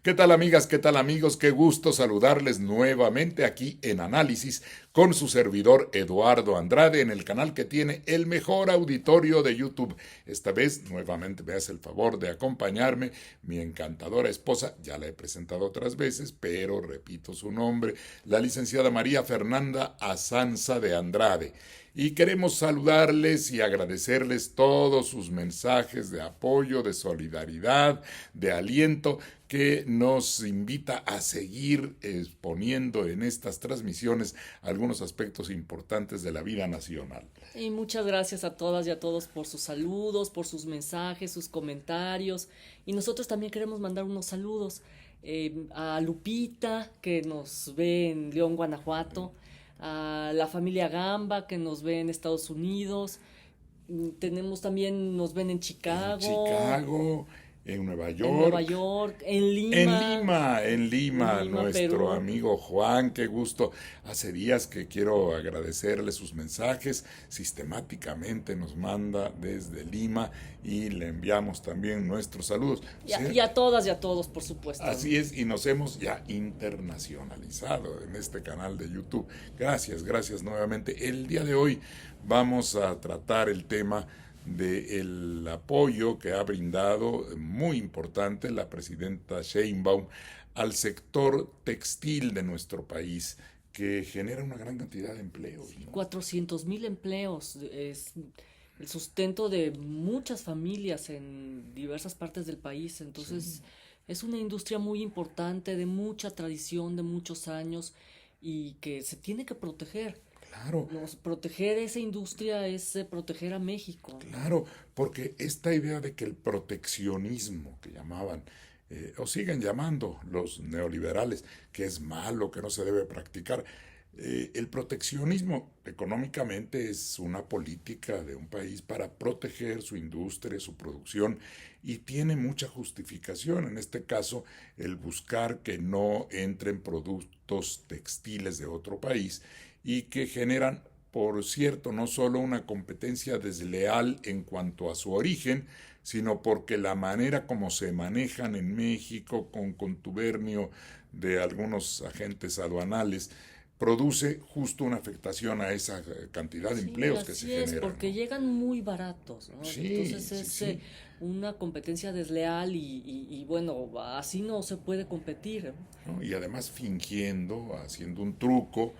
¿Qué tal amigas? ¿Qué tal amigos? Qué gusto saludarles nuevamente aquí en Análisis con su servidor Eduardo Andrade en el canal que tiene el mejor auditorio de YouTube. Esta vez nuevamente me hace el favor de acompañarme mi encantadora esposa, ya la he presentado otras veces, pero repito su nombre, la licenciada María Fernanda Azanza de Andrade. Y queremos saludarles y agradecerles todos sus mensajes de apoyo, de solidaridad, de aliento que nos invita a seguir exponiendo en estas transmisiones algunos aspectos importantes de la vida nacional. Y muchas gracias a todas y a todos por sus saludos, por sus mensajes, sus comentarios. Y nosotros también queremos mandar unos saludos a Lupita, que nos ve en León, Guanajuato, a la familia Gamba, que nos ve en Estados Unidos. Tenemos también, nos ven en En Chicago, Chicago, en Nueva en Nueva York, York, en Lima, En en Lima, Lima, nuestro Perú. amigo Juan, qué gusto. Hace días que quiero agradecerle sus mensajes. Sistemáticamente nos manda desde Lima y le enviamos también nuestros saludos. O sea, Y a todas y a todos, por supuesto, ¿no? así es, y nos hemos ya internacionalizado en este canal de YouTube. Gracias, gracias nuevamente. El día de hoy vamos a tratar el tema del apoyo que ha brindado, muy importante, la presidenta Sheinbaum al sector textil de nuestro país, que genera una gran cantidad de empleos, ¿no? 400,000 empleos, es el sustento de muchas familias en diversas partes del país. Sí, Entonces, es una industria muy importante, de mucha tradición, de muchos años y que se tiene que proteger. claro. Proteger esa industria es proteger a México, ¿no? Claro, porque esta idea de que el proteccionismo que llamaban, o siguen llamando los neoliberales, que es malo, que no se debe practicar, el proteccionismo económicamente es una política de un país para proteger su industria, su producción, y tiene mucha justificación. En este caso, el buscar que no entren productos textiles de otro país y que generan, por cierto, no solo una competencia desleal en cuanto a su origen, sino porque la manera como se manejan en México con contubernio de algunos agentes aduanales produce justo una afectación a esa cantidad de Sí, empleos que se así es, generan, porque ¿no? llegan muy baratos, ¿no? Sí, Entonces sí, es sí. una competencia desleal y bueno, así no se puede competir, ¿No? Y además fingiendo, haciendo un truco,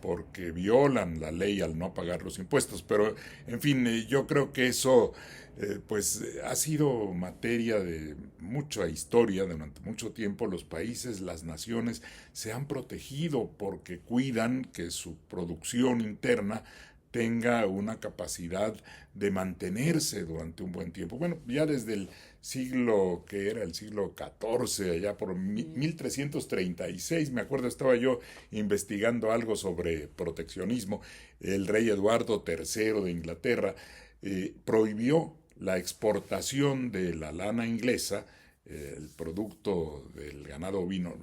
porque violan la ley al no pagar los impuestos. Pero, en fin, yo creo que eso, ha sido materia de mucha historia. Durante mucho tiempo los países, las naciones, se han protegido porque cuidan que su producción interna tenga una capacidad de mantenerse durante un buen tiempo. Bueno, ya desde el siglo, que era el siglo XIV, allá por ¿no? 1336, me acuerdo, estaba yo investigando algo sobre proteccionismo. El rey Eduardo III de Inglaterra prohibió la exportación de la lana inglesa, el producto del ganado ovino,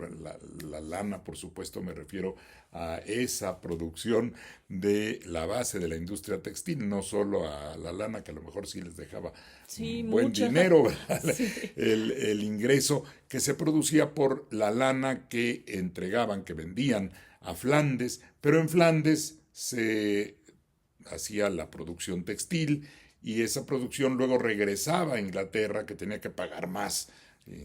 la lana, por supuesto, me refiero a esa producción de la base de la industria textil, no solo a la lana, que a lo mejor sí les dejaba Sí, buen mucha. dinero, Sí, el ingreso que se producía por la lana que entregaban, que vendían a Flandes, pero en Flandes se hacía la producción textil y esa producción luego regresaba a Inglaterra, que tenía que pagar más,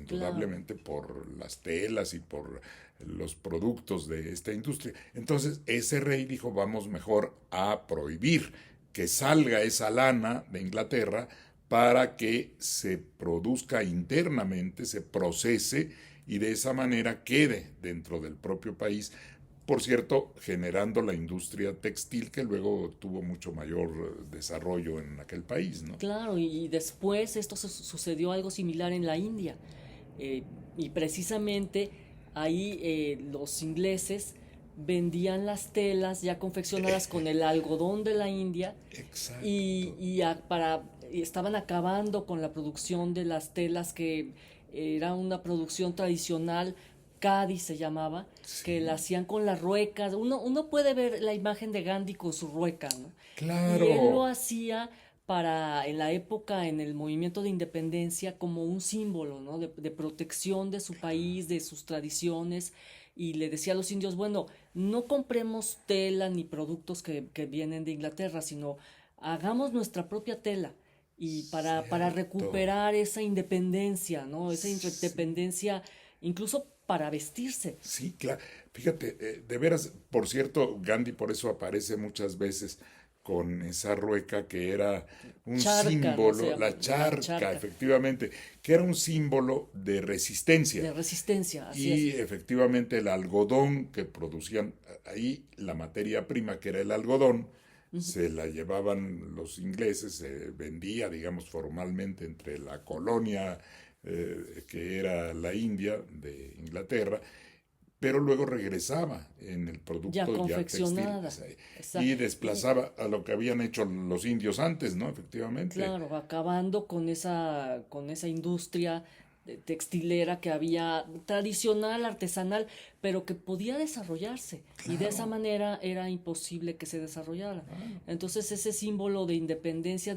claro. indudablemente, por las telas y por los productos de esta industria. Entonces ese rey dijo, vamos mejor a prohibir que salga esa lana de Inglaterra para que se produzca internamente, se procese y de esa manera quede dentro del propio país, por cierto, generando la industria textil que luego tuvo mucho mayor desarrollo en aquel país, ¿no? Claro, y después esto sucedió algo similar en la India. eh, y precisamente ahí los ingleses vendían las telas ya confeccionadas con el algodón de la India Exacto. y estaban acabando con la producción de las telas que era una producción tradicional, Cádiz se llamaba, que la Sí, hacían con las ruecas. Uno puede ver la imagen de Gandhi con su rueca, ¿no? Y él lo claro. hacía en la época, en el movimiento de independencia, como un símbolo, ¿no? De protección de su país, de sus tradiciones, y le decía a los indios, bueno, no compremos tela ni productos que vienen de Inglaterra, sino hagamos nuestra propia tela. Y para Cierto. recuperar esa independencia, ¿no? Esa Sí, independencia, incluso para vestirse. sí, claro. Fíjate, de veras, por cierto, Gandhi por eso aparece muchas veces con esa rueca que era un Charca, ¿no? Se símbolo, llama la la charca, charca efectivamente, que era un símbolo de resistencia. de resistencia, así Y es. efectivamente el algodón que producían ahí, la materia prima que era el algodón, se la llevaban los ingleses, se vendía, digamos, formalmente entre la colonia que era la India de Inglaterra, pero luego regresaba en el Ya producto ya textil confeccionada. y Y desplazaba a lo que habían hecho los indios antes, ¿no? Efectivamente. claro, acabando con esa industria textilera que había, tradicional, artesanal, pero que podía desarrollarse. Y de esa Claro. manera era imposible que se desarrollara. Entonces ese símbolo de independencia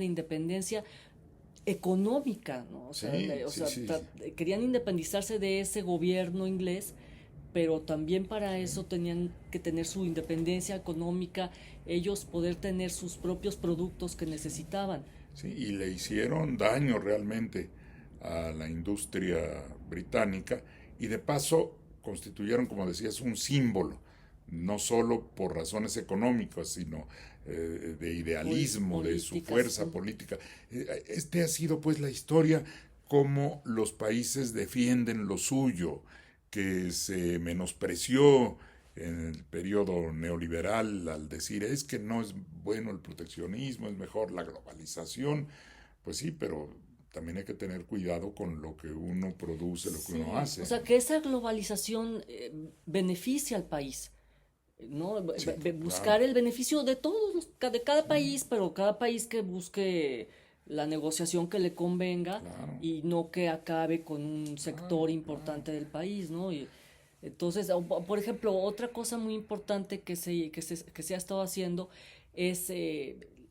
económica, ¿no? Sí, sí, sí. Querían independizarse de ese gobierno inglés, pero también para eso tenían que tener su independencia económica, ellos poder tener sus propios productos que necesitaban. Sí, y le hicieron daño realmente a la industria británica y de paso constituyeron, como decías, un símbolo, no solo por razones económicas, sino de idealismo, de su Políticas. fuerza política. Este ha sido pues la historia cómo los países defienden lo suyo, que se menospreció en el periodo neoliberal al decir es que no es bueno el proteccionismo, es mejor la globalización. Pues sí, pero también hay que tener cuidado con lo que uno produce, lo que uno Sí, o hace, sea, ¿no? que esa globalización beneficia al país, ¿no? Sí, Buscar claro. el beneficio de todos, de cada país, pero cada país que busque la negociación que le convenga Claro, y no que acabe con un sector claro, claro. importante del país, ¿no? Y entonces, por ejemplo, otra cosa muy importante que se ha estado haciendo es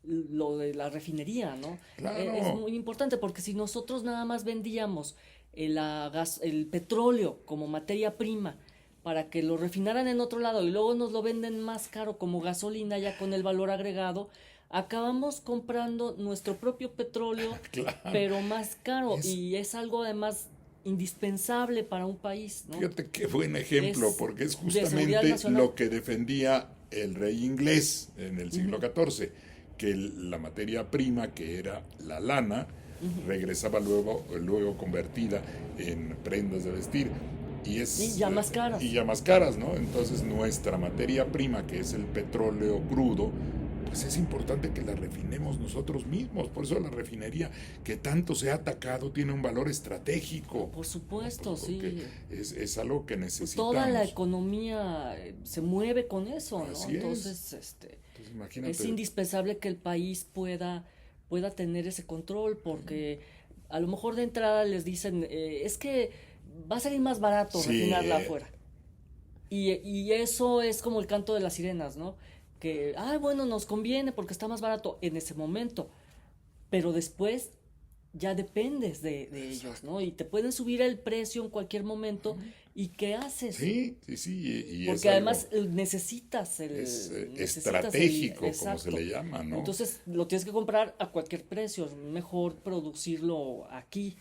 lo de la refinería, ¿no? Es Claro, muy importante porque si nosotros nada más vendíamos el petróleo como materia prima para que lo refinaran en otro lado y luego nos lo venden más caro como gasolina ya con el valor agregado, acabamos comprando nuestro propio petróleo claro. pero más caro Es, y es algo además indispensable para un país, ¿no? fíjate qué buen ejemplo, Es porque es de seguridad justamente nacional. lo que defendía el rey inglés en el siglo Ujú, XIV, que la materia prima, que era la lana, ujú. regresaba luego convertida en prendas de vestir y Y es ya más y caras. ya más caras, ¿no? Entonces nuestra materia prima, que es el petróleo crudo, pues es importante que la refinemos nosotros mismos. Por eso la refinería que tanto se ha atacado tiene un valor estratégico, Por ¿no? Pues supuesto, porque sí. es algo que Toda la necesitamos. economía se mueve con eso, ¿no? Así es. Entonces, Entonces es imagínate, indispensable que el país pueda tener ese control porque a lo mejor de entrada les dicen, es que va a salir más barato sí, refinarla afuera. Y eso es como el canto de las sirenas, ¿no? Que, bueno, nos conviene porque está más barato en ese momento, pero después ya dependes de ellos, ¿no? Y te pueden subir el precio en cualquier momento. ¿Y qué haces? sí, sí, sí, y es Porque algo, además es necesitas el estratégico, como se exacto. le llama, ¿no? Entonces lo tienes que comprar a cualquier precio. Es mejor producirlo aquí.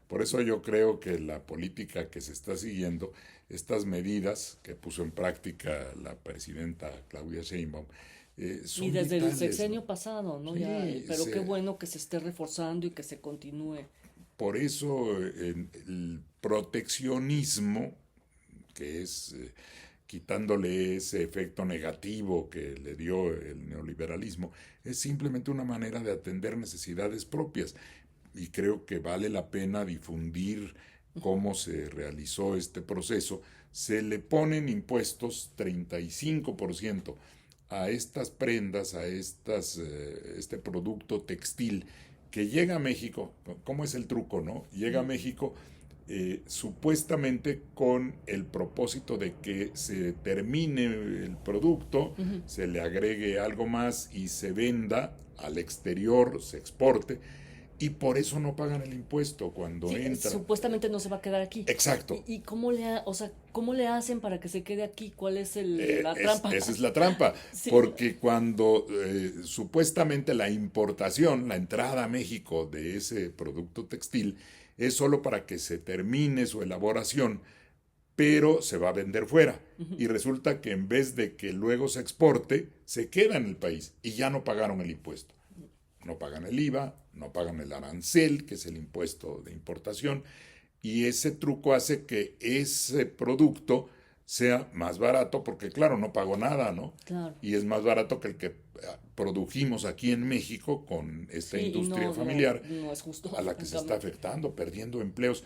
Por eso yo creo que la política que se está siguiendo, estas medidas que puso en práctica la presidenta Claudia Sheinbaum, Y son desde el vitales, ¿no? sexenio pasado, ¿no? Ya, Sí, pero qué bueno que se esté reforzando y que se continúe. por eso el proteccionismo, que es quitándole ese efecto negativo que le dio el neoliberalismo, es simplemente una manera de atender necesidades propias. Y creo que vale la pena difundir cómo se realizó este proceso. Se le ponen impuestos 35% a estas prendas, este producto textil que llega a México. ¿Cómo es el truco, no? Llega a Ujú, México supuestamente con el propósito de que se termine el producto, ujú. se le agregue algo más y se venda al exterior, se exporte, y por eso no pagan el impuesto cuando Sí, entra. supuestamente no se va a quedar aquí. Exacto. ¿Y o sea, cómo le hacen para que se quede aquí? ¿Cuál es la trampa? Esa es la trampa, Sí, porque cuando supuestamente la importación, la entrada a México de ese producto textil, es solo para que se termine su elaboración, pero se va a vender fuera. Y resulta que en vez de que luego se exporte, se queda en el país y ya no pagaron el impuesto. No pagan el IVA, no pagan el arancel, que es el impuesto de importación, y ese truco hace que ese producto sea más barato, porque claro, no pagó nada, ¿no? claro. Y es más barato que el que produjimos aquí en México con esta Sí, y industria familiar no es justo, a la que se está francamente. afectando, perdiendo empleos.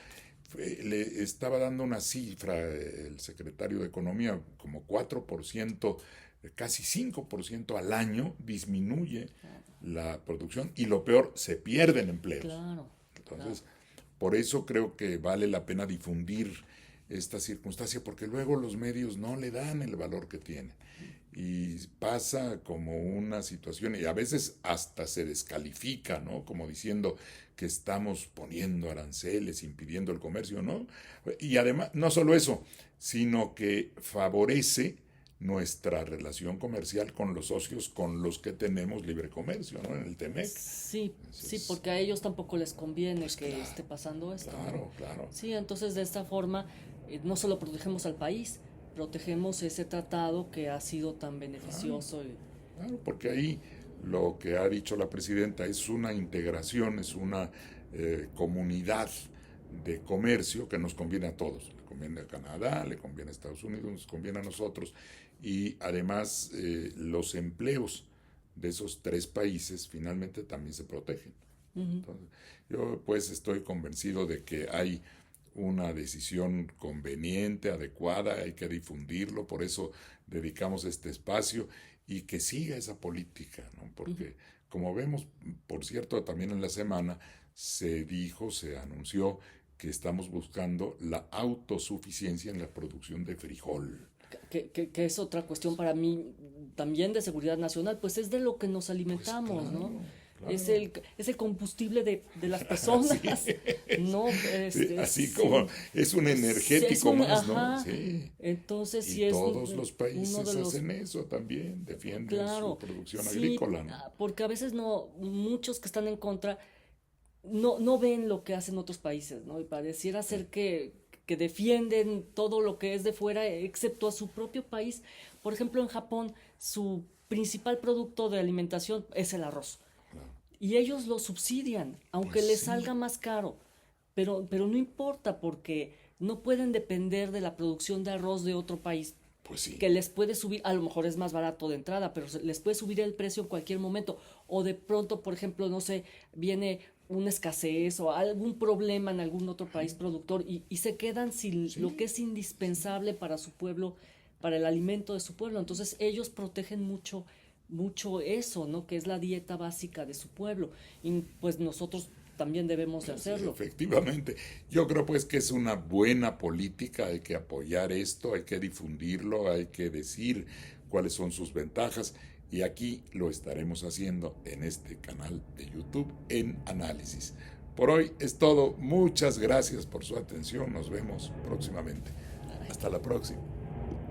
Le estaba dando una cifra el secretario de Economía, como 4%, casi 5% al año disminuye la producción y lo peor, se pierden empleos. Claro, claro. Entonces, por eso creo que vale la pena difundir esta circunstancia, porque luego los medios no le dan el valor que tiene. Y pasa como una situación, y a veces hasta se descalifica, ¿no? Como diciendo que estamos poniendo aranceles, impidiendo el comercio, ¿no? Y además, no solo eso, sino que favorece nuestra relación comercial con los socios con los que tenemos libre comercio, ¿no? En el TEMEC. Sí, sí, Entonces, porque a ellos tampoco les conviene pues que claro, esté pasando esto, ¿no? claro, claro. Sí, entonces de esta forma no solo protegemos al país, protegemos ese tratado que ha sido tan Claro, beneficioso. claro, porque ahí lo que ha dicho la presidenta es una integración, es una comunidad de comercio que nos conviene a todos. Le conviene a Canadá, le conviene a Estados Unidos, nos conviene a nosotros. Y además los empleos de esos tres países finalmente también se protegen. Ujú. Entonces, yo pues estoy convencido de que hay una decisión conveniente, adecuada, hay que difundirlo, por eso dedicamos este espacio y que siga esa política, ¿no? Porque como vemos, por cierto, también en la semana se dijo, se anunció que estamos buscando la autosuficiencia en la producción de frijol. Que es otra cuestión para mí también de seguridad nacional, pues es de lo que nos Pues alimentamos, ¿no? claro, Es claro. es el combustible de las Así personas, es. ¿no? Sí, así como Sí, es un sí, es energético un, más, ¿no? ajá, Sí. entonces Y sí es todos los uno países de los, hacen eso también, defienden su claro, producción sí, agrícola, ¿no? porque a veces no, muchos que están en contra no ven lo que hacen otros países, ¿no? Y pareciera ser que defienden todo lo que es de fuera, excepto a su propio país. Por ejemplo, en Japón, su principal producto de alimentación es el arroz. Claro. Y ellos lo subsidian, Pues aunque les sí, salga más caro. Pero no importa porque no pueden depender de la producción de arroz de otro país pues sí. que les puede subir, a lo mejor es más barato de entrada, pero les puede subir el precio en cualquier momento. O de pronto, por ejemplo, no sé, viene una escasez o algún problema en algún otro país productor y se quedan sin lo que Sí, es indispensable para su pueblo, para el alimento de su pueblo. Entonces ellos protegen mucho eso, ¿no? Que es la dieta básica de su pueblo. Y pues nosotros también debemos de sí, hacerlo. efectivamente. Yo creo pues que es una buena política, hay que apoyar esto, hay que difundirlo, hay que decir cuáles son sus ventajas y aquí lo estaremos haciendo en este canal de YouTube en Análisis. Por hoy es todo, muchas gracias por su atención, nos vemos próximamente. Hasta la próxima.